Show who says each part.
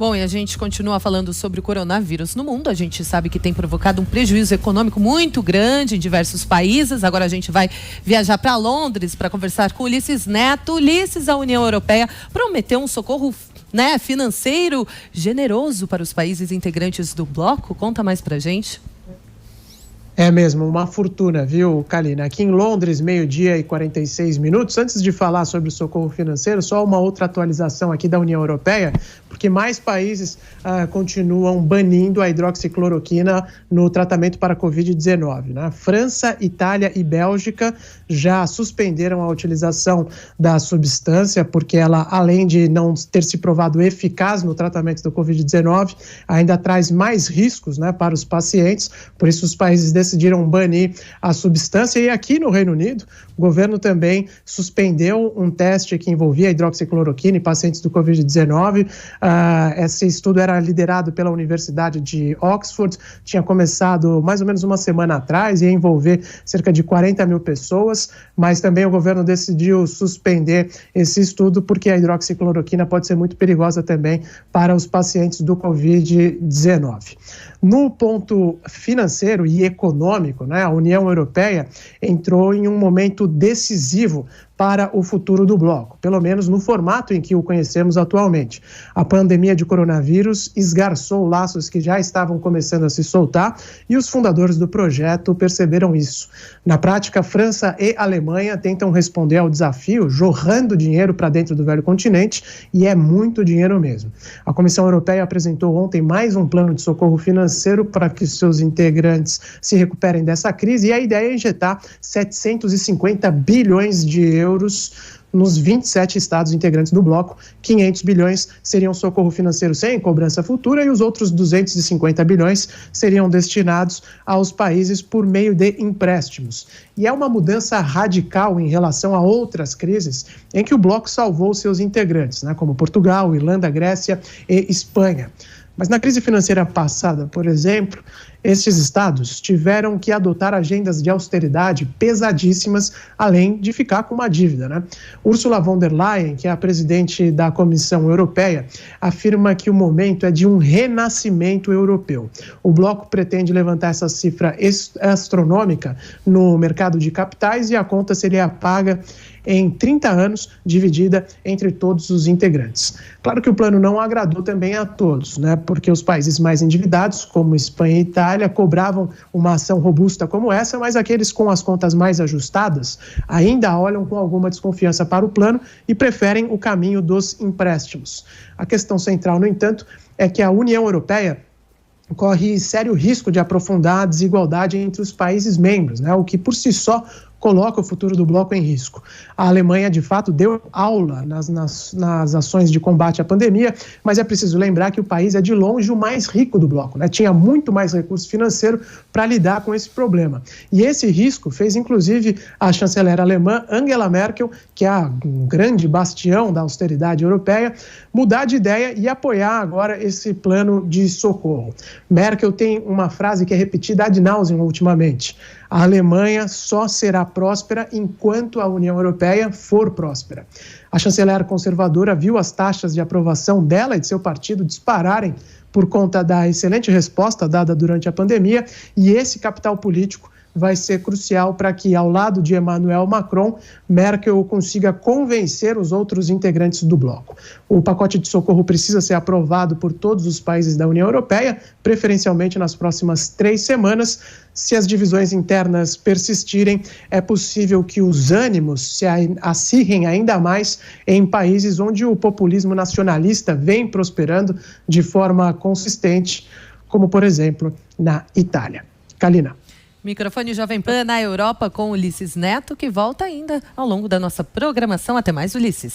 Speaker 1: Bom, e a gente continua falando sobre o coronavírus no mundo. A gente sabe que tem provocado um prejuízo econômico muito grande em diversos países. Agora a gente vai viajar para Londres para conversar com Ulisses Neto. Ulisses, a União Europeia prometeu um socorro financeiro generoso para os países integrantes do bloco. Conta mais para a gente.
Speaker 2: É mesmo, uma fortuna, viu, Kalina? Aqui em Londres, 12h46. Antes de falar sobre o socorro financeiro, só uma outra atualização aqui da União Europeia, porque mais países continuam banindo a hidroxicloroquina no tratamento para a Covid-19, né? França, Itália e Bélgica já suspenderam a utilização da substância, porque ela, além de não ter se provado eficaz no tratamento do Covid-19, ainda traz mais riscos, né, para os pacientes. Por isso, os países decidiram banir a substância. E aqui no Reino Unido, o governo também suspendeu um teste que envolvia a hidroxicloroquina em pacientes do Covid-19. Esse estudo era liderado pela Universidade de Oxford, tinha começado mais ou menos uma semana atrás, ia envolver cerca de 40 mil pessoas, mas também o governo decidiu suspender esse estudo porque a hidroxicloroquina pode ser muito perigosa também para os pacientes do Covid-19. No ponto financeiro e econômico, né, a União Europeia entrou em um momento decisivo para o futuro do bloco, pelo menos no formato em que o conhecemos atualmente. A pandemia de coronavírus esgarçou laços que já estavam começando a se soltar e os fundadores do projeto perceberam isso. Na prática, França e Alemanha tentam responder ao desafio jorrando dinheiro para dentro do velho continente, e é muito dinheiro mesmo. A Comissão Europeia apresentou ontem mais um plano de socorro financeiro para que seus integrantes se recuperem dessa crise, e a ideia é injetar 750 bilhões de euros nos 27 estados integrantes do bloco. 500 bilhões seriam socorro financeiro sem cobrança futura e os outros 250 bilhões seriam destinados aos países por meio de empréstimos. E é uma mudança radical em relação a outras crises em que o bloco salvou seus integrantes, né, como Portugal, Irlanda, Grécia e Espanha. Mas na crise financeira passada, por exemplo, estes estados tiveram que adotar agendas de austeridade pesadíssimas, além de ficar com uma dívida, né? Ursula von der Leyen, que é a presidente da Comissão Europeia, afirma que o momento é de um renascimento europeu. O bloco pretende levantar essa cifra astronômica no mercado de capitais e a conta seria paga em 30 anos, dividida entre todos os integrantes. Claro que o plano não agradou também a todos, né? Porque os países mais endividados, como Espanha e Itália, cobravam uma ação robusta como essa, mas aqueles com as contas mais ajustadas ainda olham com alguma desconfiança para o plano e preferem o caminho dos empréstimos. A questão central, no entanto, é que a União Europeia corre sério risco de aprofundar a desigualdade entre os países membros, né? O que por si só coloca o futuro do bloco em risco. A Alemanha, de fato, deu aula nas ações de combate à pandemia, mas é preciso lembrar que o país é de longe o mais rico do bloco, né? Tinha muito mais recurso financeiro para lidar com esse problema. E esse risco fez, inclusive, a chanceler alemã Angela Merkel, que é um grande bastião da austeridade europeia, mudar de ideia e apoiar agora esse plano de socorro. Merkel tem uma frase que é repetida ad nauseam ultimamente: a Alemanha só será próspera enquanto a União Europeia for próspera. A chanceler conservadora viu as taxas de aprovação dela e de seu partido dispararem por conta da excelente resposta dada durante a pandemia, e esse capital político vai ser crucial para que, ao lado de Emmanuel Macron, Merkel consiga convencer os outros integrantes do bloco. O pacote de socorro precisa ser aprovado por todos os países da União Europeia, preferencialmente nas próximas 3 semanas. Se as divisões internas persistirem, é possível que os ânimos se acirrem ainda mais em países onde o populismo nacionalista vem prosperando de forma consistente, como, por exemplo, na Itália. Kalina.
Speaker 1: Microfone Jovem Pan na Europa com Ulisses Neto, que volta ainda ao longo da nossa programação. Até mais, Ulisses.